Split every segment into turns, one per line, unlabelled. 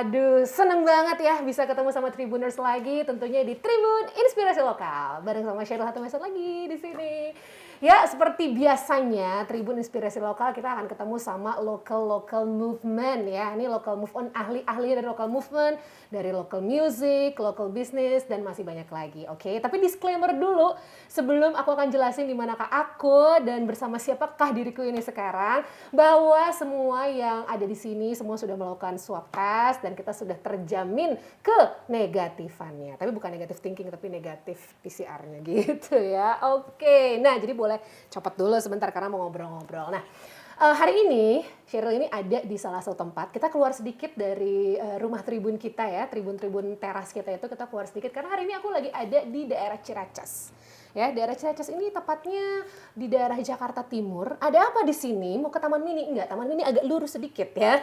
Aduh, seneng banget ya bisa ketemu sama Tribuners lagi, tentunya di Tribun Inspirasi Lokal. Bareng sama Sheryl Hatumesan lagi di sini. Ya, seperti biasanya Tribun Inspirasi Lokal kita akan ketemu sama local movement ya. Ini local move on, ahli-ahli dari local movement, dari local music, local business, dan masih banyak lagi. Oke, tapi disclaimer dulu sebelum aku akan jelasin di manakah aku dan bersama siapakah diriku ini sekarang, bahwa semua yang ada di sini semua sudah melakukan swab test dan kita sudah terjamin kenegatifannya. Tapi bukan negatif thinking, tapi negatif PCR-nya gitu ya. Oke, nah jadi boleh copot dulu sebentar karena mau ngobrol-ngobrol. Nah, hari ini Sheryl ini ada di salah satu tempat. Kita keluar sedikit dari rumah tribun kita ya, tribun-tribun teras kita itu kita keluar sedikit karena hari ini aku lagi ada di daerah Ciracas. Ya, daerah Ciracas ini tepatnya di daerah Jakarta Timur. Ada apa di sini? Mau ke Taman Mini? Enggak, Taman Mini agak lurus sedikit ya.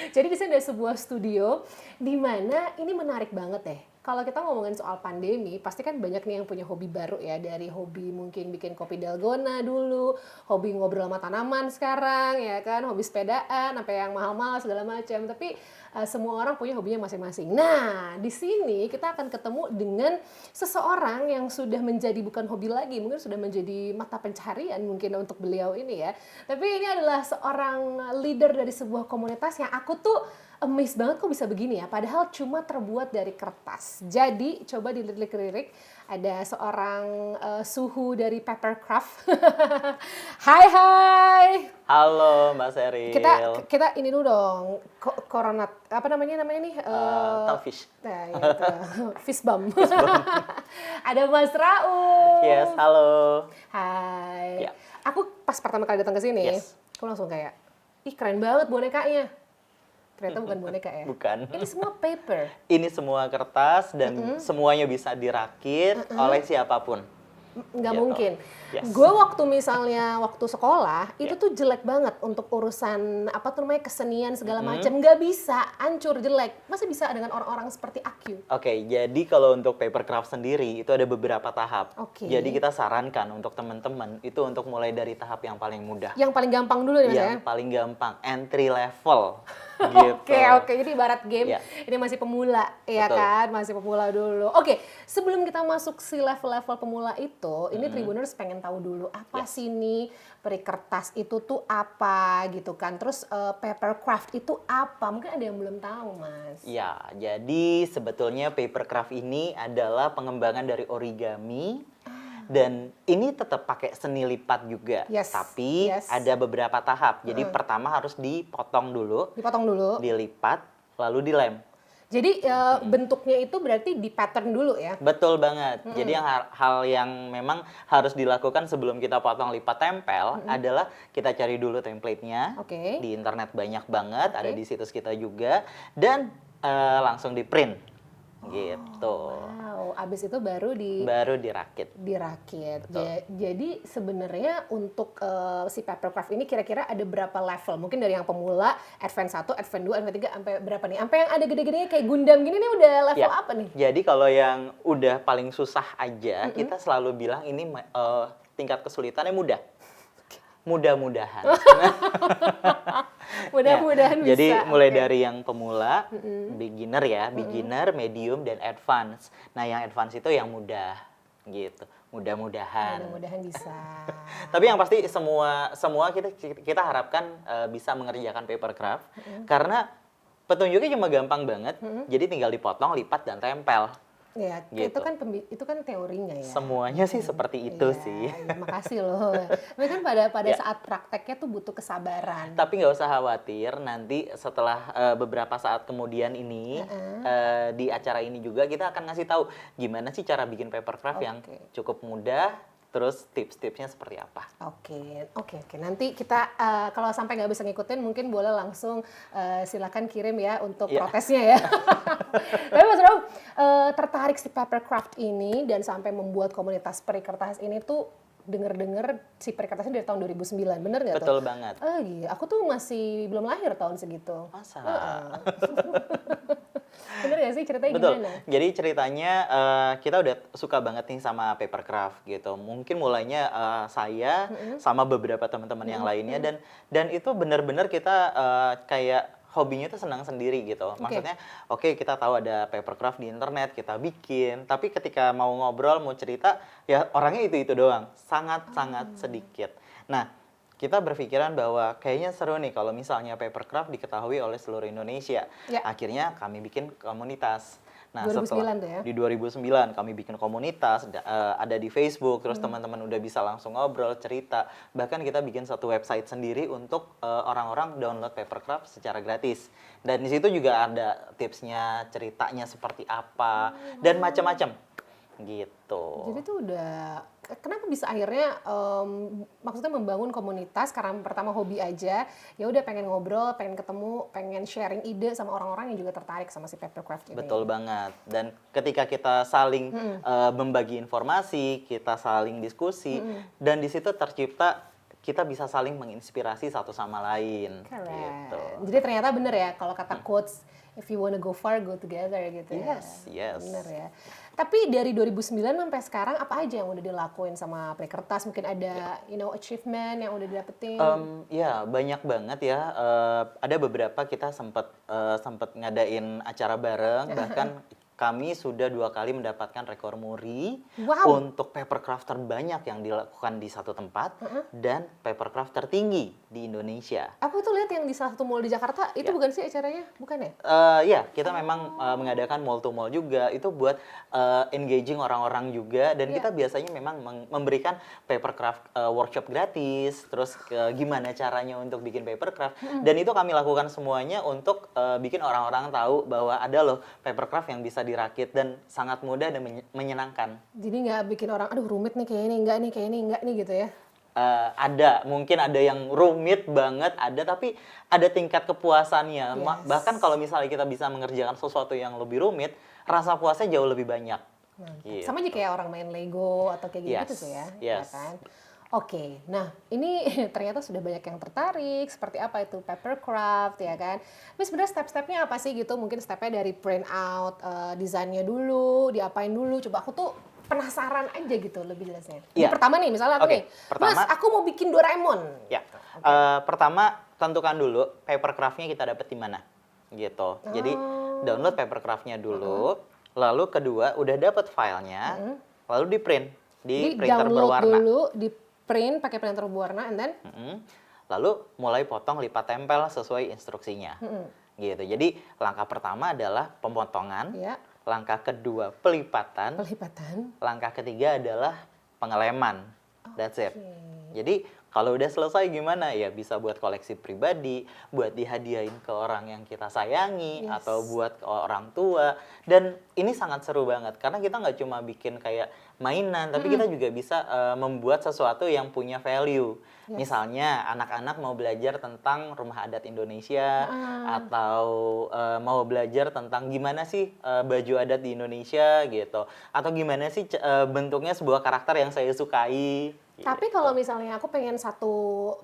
Jadi di sini ada sebuah studio di mana ini menarik banget deh. Kalau kita ngomongin soal pandemi, pasti kan banyak nih yang punya hobi baru ya. Dari hobi mungkin bikin kopi dalgona dulu, hobi ngobrol sama tanaman sekarang, ya kan, hobi sepedaan, sampai yang mahal-mahal segala macam. Tapi semua orang punya hobinya masing-masing. Nah, di sini kita akan ketemu dengan seseorang yang sudah menjadi bukan hobi lagi, mungkin sudah menjadi mata pencaharian mungkin untuk beliau ini ya. Tapi ini adalah seorang leader dari sebuah komunitas yang aku tuh amazed banget kok bisa begini ya, padahal cuma terbuat dari kertas. Jadi coba dilirik-lirik, ada seorang suhu dari Papercraft. Hai.
Halo Mbak Sheryl.
Kita ini dulu dong, corona apa namanya nih?
Talfish.
Nah, ya itu. Fishbomb. Ada Mas Raul.
Yes, halo.
Hai.
Ya.
Aku pas pertama kali datang ke sini, aku langsung kayak, ih keren banget bonekanya. Ternyata bukan boneka ya?
Bukan.
Ini semua paper?
Ini semua kertas dan semuanya bisa dirakit oleh siapapun.
Nggak
Gitu.
mungkin.
Yes.
Gue waktu sekolah, itu tuh jelek banget untuk urusan kesenian segala macam. Nggak bisa, hancur, jelek. Masa bisa dengan orang-orang seperti Akyu?
Oke, jadi kalau untuk Papercraft sendiri itu ada beberapa tahap.
Oke.
Jadi kita sarankan untuk teman-teman itu untuk mulai dari tahap yang paling mudah.
Yang paling gampang dulu ya Mas ya?
Yang paling gampang, entry level. Gitu.
Oke. Jadi ibarat game, ini masih pemula, ya
Betul.
kan? Masih pemula dulu. Oke, sebelum kita masuk si level-level pemula itu, ini Tribuners pengen tahu dulu, apa sih nih perikertas itu tuh apa gitu kan? Terus Papercraft itu apa? Mungkin ada yang belum tahu, Mas.
Ya, jadi sebetulnya Papercraft ini adalah pengembangan dari origami. Dan ini tetap pakai seni lipat juga, tapi ada beberapa tahap. Jadi pertama harus dipotong dulu, dilipat, lalu dilem.
Jadi bentuknya itu berarti di pattern dulu ya?
Betul banget. Jadi hal yang memang harus dilakukan sebelum kita potong, lipat, tempel adalah kita cari dulu template-nya. Di internet banyak banget, ada di situs kita juga, dan langsung di print. Gitu.
Wow, abis itu baru
dirakit.
Jadi sebenarnya untuk si Papercraft ini kira-kira ada berapa level? Mungkin dari yang pemula, Advance 1, Advance 2, Advance 3 sampai berapa nih? Sampai yang ada gede-gedenya kayak Gundam gini nih udah level apa nih?
Jadi kalau yang udah paling susah aja, kita selalu bilang ini tingkat kesulitannya mudah. Mudah-mudahan.
Mudah-mudahan bisa.
Jadi mulai dari yang pemula, beginner ya, beginner, medium, dan advance. Nah yang advance itu yang mudah, gitu. Mudah-mudahan.
Mudah-mudahan bisa.
Tapi yang pasti semua kita harapkan bisa mengerjakan Papercraft, karena petunjuknya cuma gampang banget. Jadi tinggal dipotong, lipat, dan tempel.
Ya,
gitu.
itu kan teorinya ya.
Semuanya sih seperti itu sih.
Ya, makasih loh. Tapi kan pada saat prakteknya tuh butuh kesabaran.
Tapi nggak usah khawatir, nanti setelah beberapa saat kemudian ini di acara ini juga kita akan ngasih tahu gimana sih cara bikin Papercraft yang cukup mudah. Terus tips-tipsnya seperti apa? Oke.
Nanti kita kalau sampai nggak bisa ngikutin, mungkin boleh langsung silakan kirim ya untuk protesnya ya. Tapi Mas Raul, tertarik si Papercraft ini dan sampai membuat komunitas perikertas ini tuh denger si perikertasnya dari tahun 2009, bener nggak tuh?
Betul banget.
Iya, aku tuh masih belum lahir tahun segitu.
Masa?
Bener gak sih ceritanya
Betul.
gimana?
Jadi ceritanya kita udah suka banget nih sama Papercraft gitu. Mungkin mulainya saya sama beberapa teman-teman yang lainnya dan itu benar-benar kita kayak hobinya tuh senang sendiri gitu. Maksudnya oke, kita tahu ada papercraft di internet, kita bikin, tapi ketika mau ngobrol, mau cerita, ya orangnya itu doang, sangat-sangat sedikit. Nah, kita berpikiran bahwa kayaknya seru nih kalau misalnya papercraft diketahui oleh seluruh Indonesia. Akhirnya kami bikin komunitas. Nah,
2009
setelah
tuh ya?
Di 2009 kami bikin komunitas, ada di Facebook, terus teman-teman udah bisa langsung ngobrol, cerita. Bahkan kita bikin satu website sendiri untuk orang-orang download papercraft secara gratis. Dan di situ juga ada tipsnya, ceritanya seperti apa, dan macam-macam. Gitu.
Jadi tuh udah, kenapa bisa akhirnya maksudnya membangun komunitas karena pertama hobi aja, ya udah pengen ngobrol, pengen ketemu, pengen sharing ide sama orang-orang yang juga tertarik sama si papercraft ini.
Betul banget. Dan ketika kita saling membagi informasi, kita saling diskusi, dan di situ tercipta kita bisa saling menginspirasi satu sama lain.
Keren.
Gitu.
Jadi ternyata bener ya kalau kata quotes, if you wanna go far, go together gitu ya.
Yes.
Bener ya. Tapi dari 2009 sampai sekarang apa aja yang udah dilakuin sama Play Kertas? Mungkin ada achievement yang udah didapetin?
Ya banyak banget ya. Ada beberapa kita sempat ngadain acara bareng, bahkan kami sudah 2 kali mendapatkan rekor muri untuk papercraft terbanyak yang dilakukan di satu tempat dan papercraft tertinggi di Indonesia.
Aku tuh lihat yang di salah satu mall di Jakarta, itu bukan sih acaranya? Bukan ya?
Ya, kita memang mengadakan mall to mall juga, itu buat engaging orang-orang juga, dan kita biasanya memang memberikan papercraft workshop gratis, terus gimana caranya untuk bikin papercraft, dan itu kami lakukan semuanya untuk bikin orang-orang tahu bahwa ada loh papercraft yang bisa dirakit dan sangat mudah dan menyenangkan.
Jadi nggak bikin orang, aduh rumit nih kayak ini, enggak nih, kayak ini, enggak nih gitu ya?
Mungkin ada yang rumit banget, tapi ada tingkat kepuasannya. Bahkan kalau misalnya kita bisa mengerjakan sesuatu yang lebih rumit, rasa puasnya jauh lebih banyak.
Gitu. Sama aja kayak orang main Lego atau kayak gitu sih ya, ya kan? Oke, nah ini ternyata sudah banyak yang tertarik, seperti apa itu papercraft ya kan. Tapi sebenarnya step-stepnya apa sih gitu, mungkin stepnya dari print out, desainnya dulu, diapain dulu, coba aku tuh penasaran aja gitu lebih jelasnya. Ini pertama nih, misalnya aku nih, Mas aku mau bikin Doraemon.
Ya, pertama tentukan dulu papercraftnya kita dapat di mana gitu. Jadi download papercraftnya dulu, lalu kedua udah dapat filenya, lalu di print di printer berwarna.
Dulu di print pakai printer berwarna, and then
lalu mulai potong, lipat, tempel sesuai instruksinya. Gitu. Jadi langkah pertama adalah pemotongan, langkah kedua pelipatan, langkah ketiga adalah pengeleman. That's it. Jadi kalau udah selesai gimana? Ya bisa buat koleksi pribadi, buat dihadiahin ke orang yang kita sayangi, atau buat ke orang tua. Dan ini sangat seru banget karena kita nggak cuma bikin kayak mainan, tapi kita juga bisa membuat sesuatu yang punya value. Misalnya anak-anak mau belajar tentang rumah adat Indonesia, atau mau belajar tentang gimana sih baju adat di Indonesia gitu, atau gimana sih bentuknya sebuah karakter yang saya sukai.
Tapi kalau misalnya aku pengen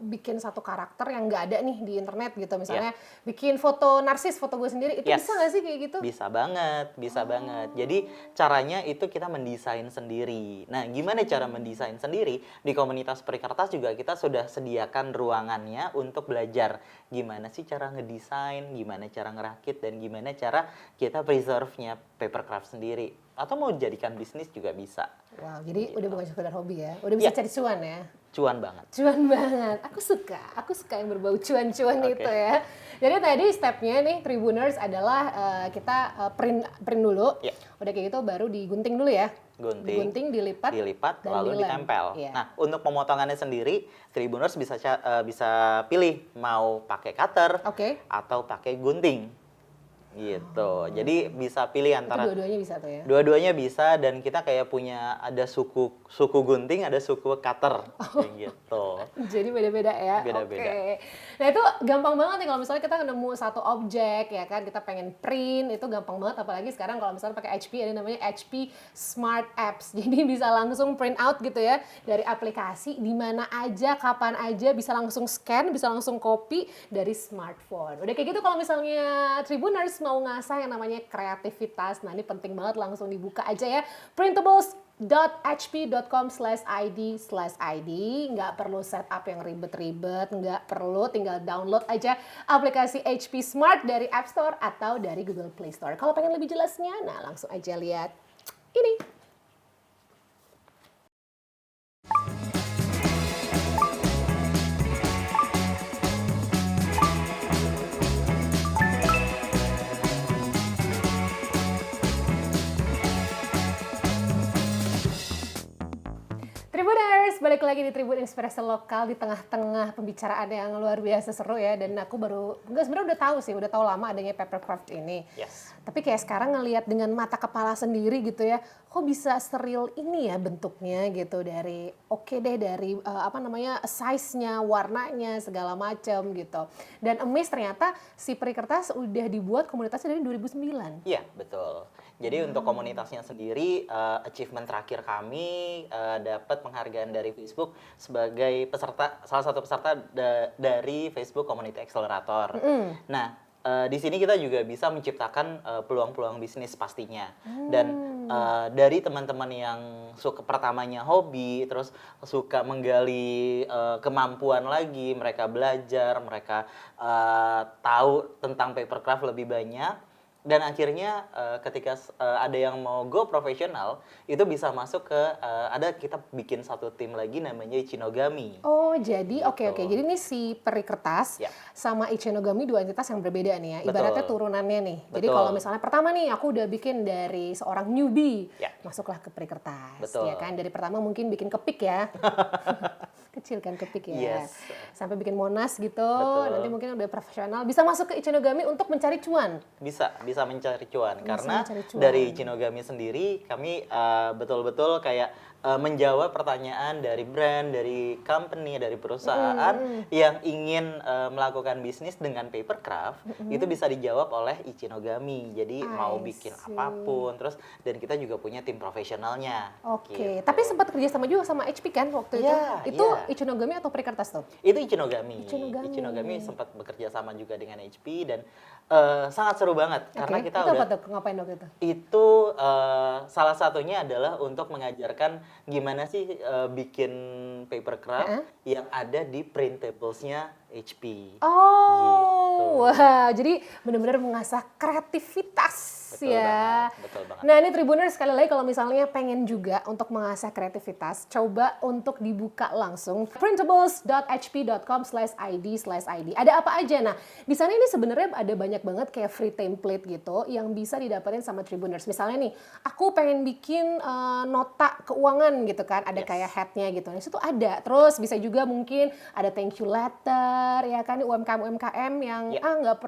bikin satu karakter yang nggak ada nih di internet gitu, misalnya bikin foto narsis, foto gue sendiri, itu bisa nggak sih kayak gitu?
Bisa banget, bisa banget. Jadi caranya itu kita mendesain sendiri. Nah, gimana cara mendesain sendiri? Di komunitas Perikertas juga kita sudah sediakan ruangannya untuk belajar gimana sih cara ngedesain, gimana cara ngerakit, dan gimana cara kita preserve-nya papercraft sendiri. Atau mau jadikan bisnis juga bisa.
Wow, jadi udah bukan sekedar hobi ya, udah bisa cari cuan ya?
Cuan banget.
Cuan banget, aku suka yang berbau cuan-cuan itu ya. Jadi tadi stepnya nih Tribuners adalah kita print dulu, udah kayak gitu baru digunting dulu ya. Digunting, dilipat
lalu ditempel. Nah, untuk pemotongannya sendiri, Tribuners bisa pilih mau pakai cutter atau pakai gunting. Gitu. Jadi bisa pilih antara
dua-duanya bisa tuh ya.
Dua-duanya bisa, dan kita kayak punya ada suku gunting, ada suku cutter kayak gitu.
Jadi beda-beda ya.
Beda-beda.
Nah, itu gampang banget nih kalau misalnya kita nemu satu objek ya kan, kita pengen print, itu gampang banget, apalagi sekarang kalau misalnya pakai HP ada namanya HP Smart Apps. Jadi bisa langsung print out gitu ya dari aplikasi di mana aja, kapan aja, bisa langsung scan, bisa langsung copy dari smartphone. Udah kayak gitu kalau misalnya Tribuners mau ngasah yang namanya kreativitas, nah ini penting banget, langsung dibuka aja ya Printables tribun.hp.com/id/id. Nggak perlu setup yang ribet-ribet, nggak perlu, tinggal download aja aplikasi HP Smart dari App Store atau dari Google Play Store. Kalau pengen lebih jelasnya, nah langsung aja lihat ini. Tribuners, balik lagi di Tribun Inspirasi Lokal di tengah-tengah pembicaraan yang luar biasa seru ya. Dan aku sebenarnya udah tahu lama adanya papercraft ini.
Yes.
Tapi kayak sekarang ngelihat dengan mata kepala sendiri gitu ya, kok bisa seril ini ya bentuknya gitu, dari dari size-nya, warnanya, segala macam gitu. Dan amazed ternyata si Perikertas udah dibuat komunitasnya dari 2009.
Iya, betul. Jadi untuk komunitasnya sendiri, achievement terakhir kami dapat penghargaan dari Facebook sebagai salah satu peserta dari Facebook Community Accelerator. Nah, di sini kita juga bisa menciptakan peluang-peluang bisnis pastinya. Dan dari teman-teman yang pertamanya hobi, terus suka menggali kemampuan lagi, mereka belajar, mereka tahu tentang papercraft lebih banyak. Dan akhirnya ketika ada yang mau go profesional, itu bisa masuk ke kita bikin satu tim lagi namanya Ichinogami.
Oh, jadi oke. Jadi ini si Perikertas sama Ichinogami dua entitas yang berbeda nih ya. Ibaratnya turunannya nih. Betul. Jadi kalau misalnya pertama nih aku udah bikin dari seorang newbie, masuklah ke Perikertas.
Betul.
Ya kan, dari pertama mungkin bikin kepik ya. Kecil kan kepik ya.
Yes.
Sampai bikin Monas gitu.
Betul.
Nanti mungkin udah profesional, bisa masuk ke Ichinogami untuk mencari cuan.
Bisa mencari cuan karena dari Ichinogami sendiri kami betul-betul kayak menjawab pertanyaan dari brand, dari company, dari perusahaan yang ingin melakukan bisnis dengan papercraft, itu bisa dijawab oleh Ichinogami. Jadi mau bikin apapun, terus dan kita juga punya tim profesionalnya.
Oke, tapi sempat kerjasama juga sama HP kan waktu itu? Itu Ichinogami atau Perikertas tuh?
Itu Ichinogami. Ichinogami sempat bekerja sama juga dengan HP dan sangat seru banget karena kita
itu apa tuh? Ngapain waktu itu?
Itu salah satunya adalah untuk mengajarkan gimana sih bikin papercraft yang ada di printables-nya HP.
Oh, gitu. Wah, jadi benar-benar mengasah kreativitas.
Betul banget.
Nah, ini Tribuners, sekali lagi kalau misalnya pengen juga untuk mengasah kreativitas, coba untuk dibuka langsung printables.hp.com/id/id. Ada apa aja? Nah, di sana ini sebenarnya ada banyak banget kayak free template gitu yang bisa didapetin sama Tribuners. Misalnya nih, aku pengen bikin nota keuangan gitu kan, ada kayak headnya gitu. Di situ ada. Terus bisa juga mungkin ada thank you letter ya kan, UMKM yang nggak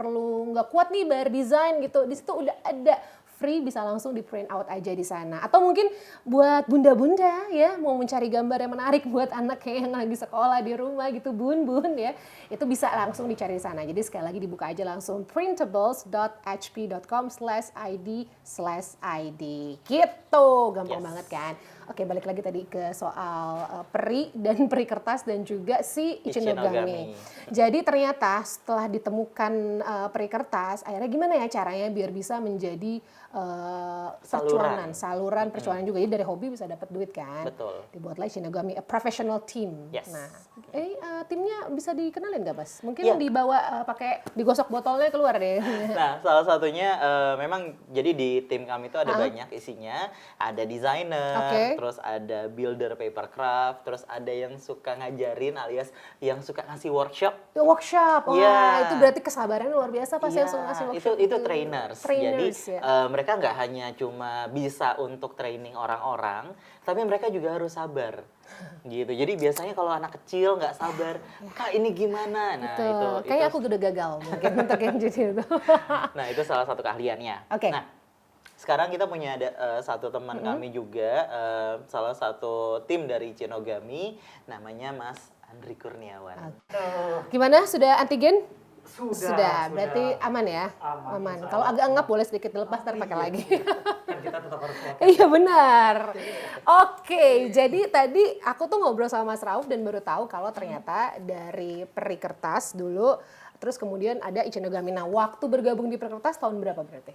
kuat nih bayar desain gitu. Di situ udah ada free, bisa langsung di print out aja di sana. Atau mungkin buat bunda-bunda ya, mau mencari gambar yang menarik buat anaknya yang lagi sekolah di rumah gitu, bun-bun ya, itu bisa langsung dicari di sana. Jadi sekali lagi dibuka aja langsung printables.hp.com/id/id gitu, gampang banget kan. Oke, balik lagi tadi ke soal peri dan Perikertas dan juga si Ichinogami. Jadi ternyata setelah ditemukan Perikertas, akhirnya gimana ya caranya biar bisa menjadi saluran percuanan juga. Jadi dari hobi bisa dapat duit kan.
Betul.
Dibuatlah Ichinogami, a professional team.
Yes.
Nah, timnya bisa dikenalin nggak, Mas? Mungkin dibawa pakai digosok botolnya keluar deh.
Nah, salah satunya memang jadi di tim kami itu ada banyak isinya, ada desainer, terus ada builder papercraft, terus ada yang suka ngajarin alias yang suka ngasih workshop.
Workshop, itu berarti kesabarannya luar biasa pasti yang suka ngasih workshop.
Itu trainers. Jadi mereka nggak hanya cuma bisa untuk training orang-orang, tapi mereka juga harus sabar. Gitu. Jadi biasanya kalau anak kecil nggak sabar, Kak ini gimana? Nah, itu
kayak aku udah gagal mungkin untuk yang jadi itu.
Nah, itu salah satu keahliannya. Nah, sekarang kita punya ada satu teman kami juga, salah satu tim dari Ichinogami, namanya Mas Andri Kurniawan.
Gimana, sudah antigen? Sudah. Berarti aman ya? Aman. Kalau agak engap boleh sedikit dilepas, ntar pakai lagi.
Kan kita tetap harus
Iya benar. Oke, jadi tadi aku tuh ngobrol sama Mas Rauf dan baru tahu kalau ternyata dari Perikertas dulu, terus kemudian ada Ichinogami. Nah, waktu bergabung di Perikertas tahun berapa berarti?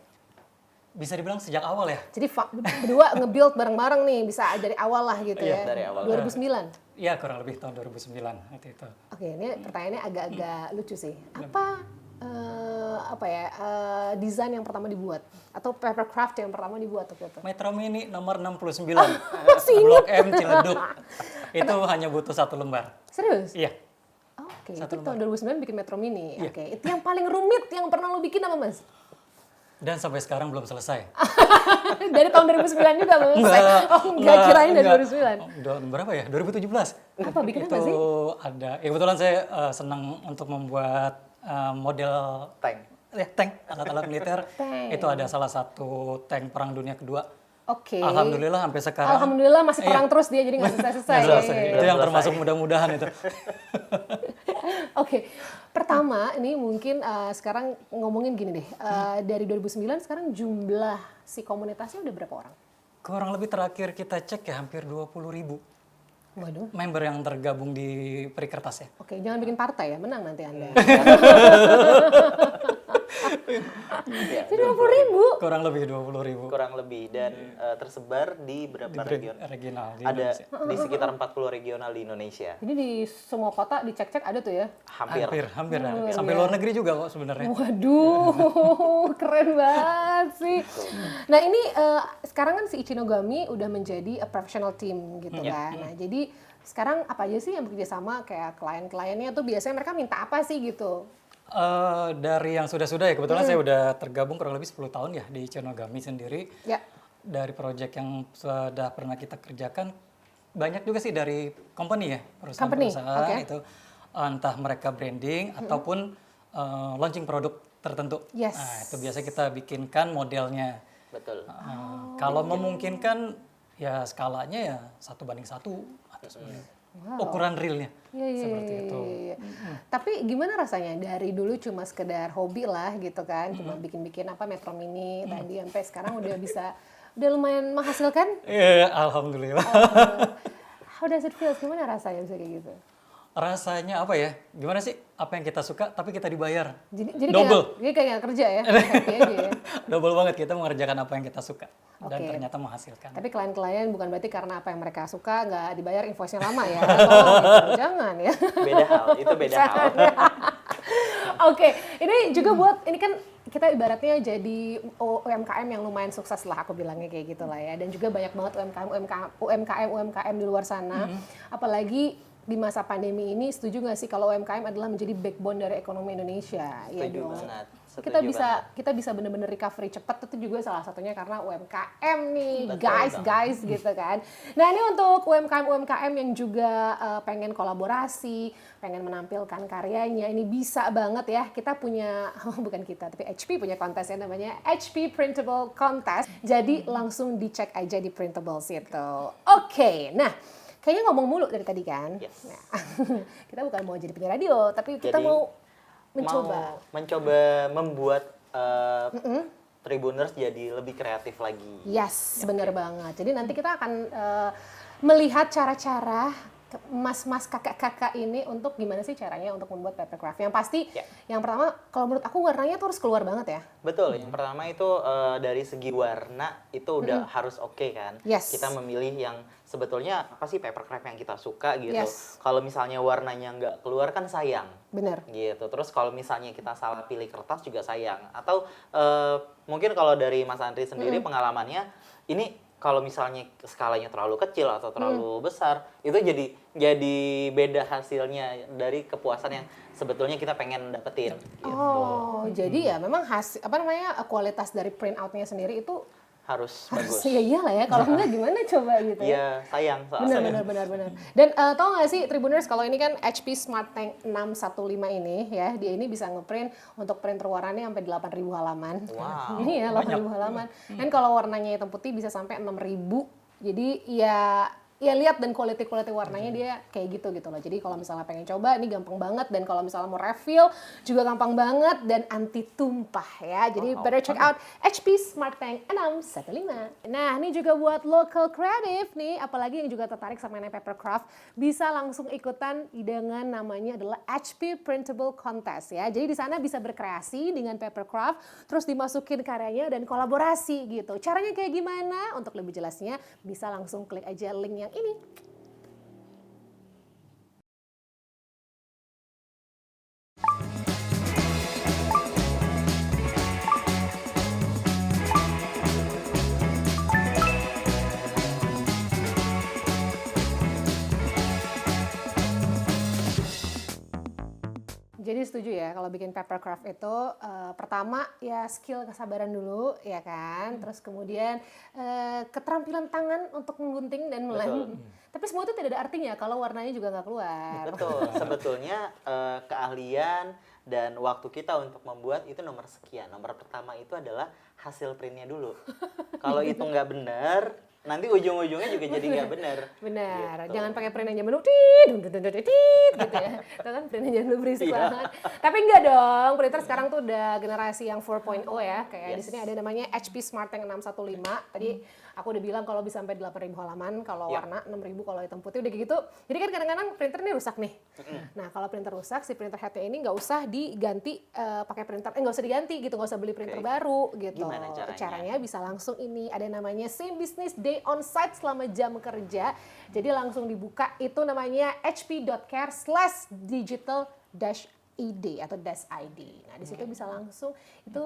Bisa dibilang sejak awal ya.
Jadi berdua nge-build bareng-bareng nih, bisa dari awal lah gitu ya.
Dari awal.
2009?
Iya, kurang lebih tahun 2009 itu.
Oke, ini pertanyaannya agak-agak lucu sih. Apa desain yang pertama dibuat? Atau papercraft yang pertama dibuat waktu itu?
Metro Mini nomor 69.
Blok
M Ciledug. Itu hanya butuh 1 lembar.
Serius?
Iya.
Oke, itu tahun 2009 bikin Metro Mini. Iya. Oke, itu yang paling rumit yang pernah lo bikin apa, Mas?
Dan sampai sekarang belum selesai.
Dari tahun 2009 juga belum selesai? Enggak, kirain dari 2009.
Berapa ya? 2017.
Apa, bikin apa sih?
Itu ada, ya kebetulan saya senang untuk membuat model tank, alat-alat militer. Itu ada salah satu tank Perang Dunia Kedua.
Oke.
Alhamdulillah sampai sekarang.
Alhamdulillah masih perang terus dia, jadi nggak selesai-selesai.
Itu yang termasuk mudah-mudahan itu.
Oke, pertama ini mungkin sekarang ngomongin gini deh, dari 2009 sekarang jumlah si komunitasnya udah berapa orang?
Kurang lebih terakhir kita cek ya hampir 20.000.
Waduh.
Member yang tergabung di Perikertas ya.
Oke, jangan bikin partai ya, menang nanti Anda. Jadi 20.000?
Kurang lebih 20.000.
Kurang lebih, dan tersebar di berapa
regional?
Ada di sekitar 40 regional di Indonesia.
Jadi di semua kota dicek-cek ada tuh ya?
Hampir.
Sampai luar negeri juga kok sebenarnya.
Waduh, keren banget sih. Nah ini sekarang kan si Ichinogami udah menjadi a professional team gitu kan. Nah jadi sekarang apa aja sih yang bekerja sama, kayak klien-kliennya tuh biasanya mereka minta apa sih gitu?
Dari yang sudah-sudah ya, kebetulan saya udah tergabung kurang lebih 10 tahun ya di Ichinogami sendiri.
Ya.
Dari proyek yang sudah pernah kita kerjakan, banyak juga sih dari company ya, perusahaan-perusahaan itu. Entah mereka branding ataupun launching produk tertentu.
Yes.
Nah itu biasa kita bikinkan modelnya.
Betul.
Kalau memungkinkan ya skalanya ya 1:1 atau ukuran realnya. Seperti itu.
Tapi gimana rasanya dari dulu cuma sekedar hobi lah gitu kan, cuma bikin-bikin apa Metro Mini tadi sampai sekarang udah lumayan menghasilkan?
Iya, alhamdulillah.
How does it feel? Gimana rasanya bisa kayak gitu?
Rasanya apa ya? Gimana sih? Apa yang kita suka tapi kita dibayar.
Jadi
double.
Kayak nggak kerja ya? Happy aja ya?
Double banget, kita mengerjakan apa yang kita suka. Dan
Oke.
ternyata menghasilkan.
Tapi klien-klien bukan berarti karena apa yang mereka suka nggak dibayar invoice-nya lama ya? Gitu. Jangan ya.
Beda hal, itu beda hal.
Oke, ini juga buat, ini kan kita ibaratnya jadi UMKM yang lumayan sukses lah, aku bilangnya kayak gitu lah ya. Dan juga banyak banget UMKM di luar sana. Apalagi di masa pandemi ini, setuju nggak sih kalau UMKM adalah menjadi backbone dari ekonomi Indonesia? Iya dong.
Banget.
Kita bisa benar-benar recovery cepat, itu juga salah satunya karena UMKM nih.
Betul,
guys gitu kan. Nah ini untuk UMKM yang juga pengen kolaborasi, pengen menampilkan karyanya, ini bisa banget ya. Kita punya, bukan kita, tapi HP punya kontes yang namanya HP Printable Contest. Jadi langsung dicek aja di Printables itu. Oke, nah kayaknya ngomong mulu dari tadi kan.
Yes.
Nah, kita bukan mau jadi penyiar radio, tapi kita mau
mencoba membuat Tribuners jadi lebih kreatif lagi.
Yes, benar banget. Jadi nanti kita akan melihat cara-cara mas-mas kakak-kakak ini untuk gimana sih caranya untuk membuat papercraft. Yang pasti, yang pertama kalau menurut aku warnanya tuh harus keluar banget ya.
Betul, yang pertama itu dari segi warna itu udah harus oke kan.
Yes.
Kita memilih yang sebetulnya apa sih papercraft yang kita suka gitu.
Yes.
Kalau misalnya warnanya nggak keluar kan sayang.
Bener.
Gitu. Terus kalau misalnya kita salah pilih kertas juga sayang. Atau mungkin kalau dari Mas Andri sendiri pengalamannya, ini kalau misalnya skalanya terlalu kecil atau terlalu besar, itu jadi beda hasilnya dari kepuasan yang sebetulnya kita pengen dapetin. Gitu.
Oh, jadi ya memang kualitas dari print out-nya sendiri itu
harus bagus.
Ya iyalah ya, kalau enggak gimana coba gitu ya.
Iya, sayang soalnya.
Benar. Dan tau gak sih Tribuners, kalau ini kan HP Smart Tank 615 ini ya, dia ini bisa ngeprint untuk printer warnanya sampai 8.000 halaman.
Wow.
Ini ya 8.000 halaman. Dan kalau warnanya hitam putih bisa sampai 6.000. Jadi ya ya lihat dan quality warnanya dia kayak gitu loh. Jadi kalau misalnya pengen coba ini gampang banget, dan kalau misalnya mau refill juga gampang banget dan anti tumpah ya. Jadi better check out HP Smart Tank 615. Nah, ini juga buat local creative nih, apalagi yang juga tertarik sama yang papercraft, bisa langsung ikutan dengan namanya adalah HP Printable Contest ya. Jadi di sana bisa berkreasi dengan papercraft, terus dimasukin karyanya dan kolaborasi gitu. Caranya kayak gimana? Untuk lebih jelasnya bisa langsung klik aja link yang ini. Jadi setuju ya kalau bikin papercraft itu pertama ya skill kesabaran dulu ya kan, terus kemudian keterampilan tangan untuk menggunting dan melem. Tapi semua itu tidak ada artinya kalau warnanya juga nggak keluar.
Betul, sebetulnya keahlian dan waktu kita untuk membuat itu nomor sekian. Nomor pertama itu adalah hasil printnya dulu. Kalau itu nggak benar, nanti ujung-ujungnya juga jadi nggak benar.
Benar,
gitu.
Jangan pakai print yang zaman dulu, gitu ya. Itu kan print yang zaman dulu berisik banget. Tapi enggak dong, printer sekarang tuh udah generasi yang 4.0 ya. Kayak di sini ada namanya HP Smart Tank 615. Tadi aku udah bilang kalau bisa sampai 8.000 halaman, kalau warna 6.000, kalau hitam putih udah kayak gitu. Jadi kan kadang-kadang printer ini rusak nih. Nah, kalau printer rusak, si printer headnya ini nggak usah diganti pakai printer, nggak usah diganti gitu, nggak usah beli printer baru gitu.
Gimana caranya?
Caranya bisa langsung ini, ada namanya Same Business Day on Site selama jam kerja. Jadi langsung dibuka, itu namanya hp.care/digital-id atau -id. Nah, di situ bisa langsung itu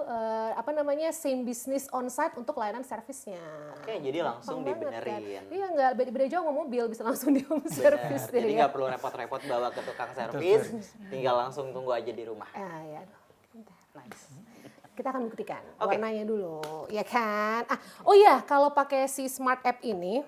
same business on site untuk layanan servisnya.
Oke, jadi langsung dibenerin.
Kan? Iya, nggak beda jauh sama mobil, bisa langsung di home service.
Jadi nggak perlu repot-repot bawa ke tukang servis, tinggal langsung tunggu aja di rumah.
Ya. Nice. Kita akan buktikan warnanya dulu, ya kan? Oh iya, kalau pakai si Smart App ini,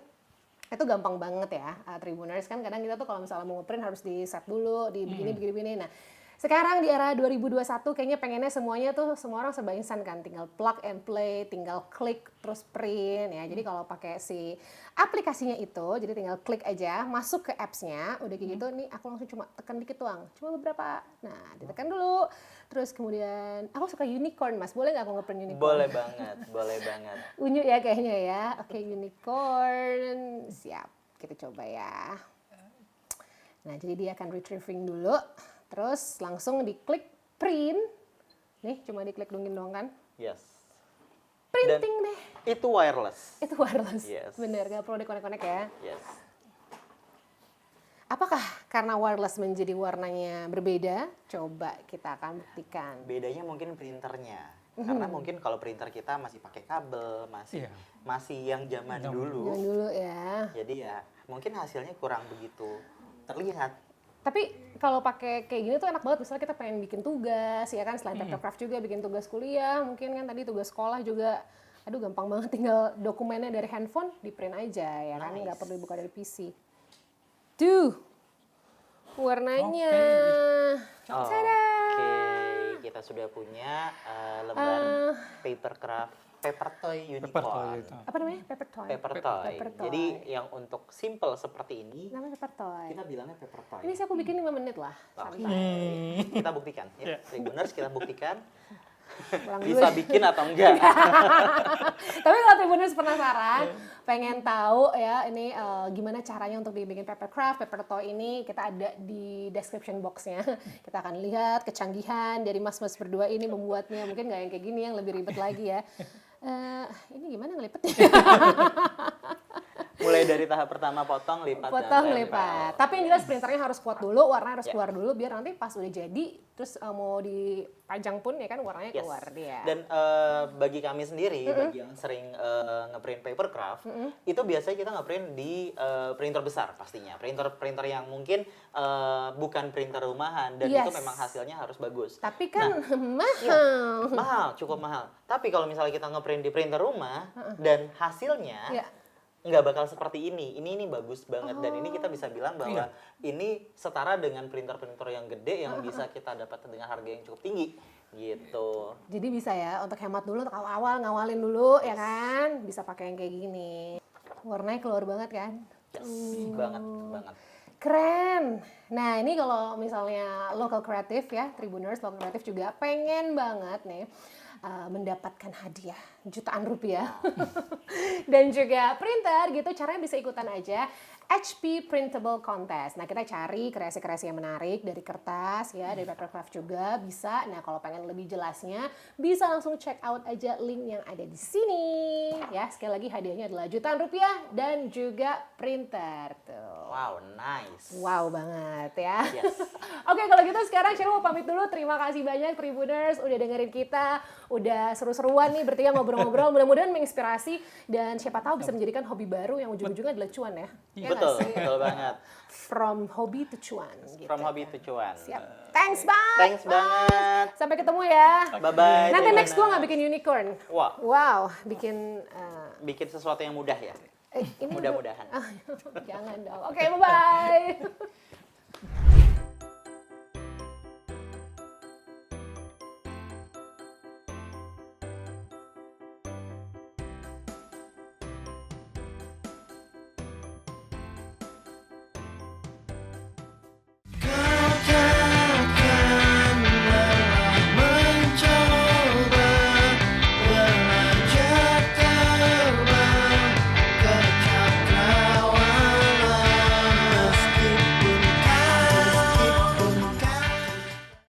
itu gampang banget ya, Tribuners. Kan kadang kita tuh kalau misalnya mau ngeprint harus di set dulu, di begini. Nah, sekarang di era 2021 kayaknya pengennya semuanya tuh semua orang serba instan kan, tinggal plug and play, tinggal klik terus print ya. Jadi kalau pakai si aplikasinya itu, jadi tinggal klik aja, masuk ke apps-nya, udah kayak gitu nih aku langsung cuma tekan dikit doang, cuma beberapa. Nah, ditekan dulu. Terus kemudian aku suka unicorn, Mas. Boleh nggak aku ngeprint unicorn?
Boleh banget, boleh banget.
Unyu ya kayaknya ya. Oke, unicorn. Siap. Kita coba ya. Nah, jadi dia akan retrieving dulu. Terus langsung diklik print. Nih, cuma diklik dongin doang kan?
Yes.
Printing deh.
Itu wireless.
Itu wireless.
Yes.
Bener, nggak perlu dikonek-konek ya.
Yes.
Apakah karena wireless menjadi warnanya berbeda? Coba kita akan buktikan.
Bedanya mungkin printernya. Karena mungkin kalau printer kita masih pakai kabel, masih yang zaman dulu.
Yang dulu ya.
Jadi ya mungkin hasilnya kurang begitu terlihat.
Tapi kalau pakai kayak gini tuh enak banget, misalnya kita pengen bikin tugas ya kan, selain papercraft juga bikin tugas kuliah, mungkin kan tadi tugas sekolah juga, aduh gampang banget, tinggal dokumennya dari handphone di print aja ya kan, nggak perlu dibuka dari PC. Tuh warnanya.
Oke, kita sudah punya lembar papercraft paper toy unicorn.
Apa namanya? Paper toy.
Paper toy. Jadi yang untuk simple seperti ini,
namanya paper toy.
kita bilangnya paper toy.
Ini sih aku bikin 5 menit lah.
Kita buktikan ya. Tribuners, kita buktikan.
Pulang
Bisa
dulu.
bikin atau enggak.
Tapi kalau Tribuners penasaran, pengen tahu ya ini gimana caranya untuk dibikin papercraft, paper toy ini, kita ada di description box-nya. Kita akan lihat kecanggihan dari mas-mas berdua ini membuatnya. Mungkin nggak yang kayak gini, yang lebih ribet lagi ya. Ini gimana ngelipetnya?
Mulai dari tahap pertama potong, lipat,
potong,
dan
lipat. Tapi yang jelas printernya harus kuat dulu, warna harus keluar dulu, biar nanti pas udah jadi, terus mau dipajang pun ya kan warnanya keluar dia.
Dan bagi kami sendiri, bagi yang sering ngeprint papercraft, itu biasanya kita ngeprint di printer besar pastinya. Printer yang mungkin bukan printer rumahan, dan itu memang hasilnya harus bagus.
Tapi kan mahal.
Iya, mahal, cukup mahal. Tapi kalau misalnya kita ngeprint di printer rumah, dan hasilnya nggak bakal seperti ini. Ini bagus banget, dan ini kita bisa bilang bahwa ini setara dengan printer-printer yang gede yang bisa kita dapat dengan harga yang cukup tinggi gitu.
Jadi bisa ya untuk hemat dulu, untuk awal ngawalin dulu ya kan, bisa pakai yang kayak gini. Warnanya keluar banget kan?
Yes, banget.
Keren. Nah ini kalau misalnya local creative ya, Tribuners local creative juga pengen banget nih mendapatkan hadiah jutaan rupiah dan juga printer gitu, caranya bisa ikutan aja HP Printable Contest. Nah kita cari kreasi-kreasi yang menarik dari kertas ya, dari papercraft juga bisa. Nah kalau pengen lebih jelasnya bisa langsung check out aja link yang ada di sini ya. Sekali lagi hadiahnya adalah jutaan rupiah dan juga printer tuh.
Wow, nice.
Wow banget ya.
Yes.
Oke kalau gitu sekarang Cheryl mau pamit dulu. Terima kasih banyak Tribuners udah dengerin kita, udah seru-seruan nih bertiga ngobrol-ngobrol. Mudah-mudahan menginspirasi dan siapa tahu bisa menjadikan hobi baru yang ujung-ujungnya adalah cuan ya. Ya
betul banget.
From hobby to cuan. Gitu.
From hobby to cuan.
Siap. Thanks banget. Sampai ketemu ya.
Bye-bye.
Nanti next gua nggak bikin unicorn. Wow. Bikin
sesuatu yang mudah ya.
Ini
Mudah-mudahan.
Jangan dong. Oke, bye-bye.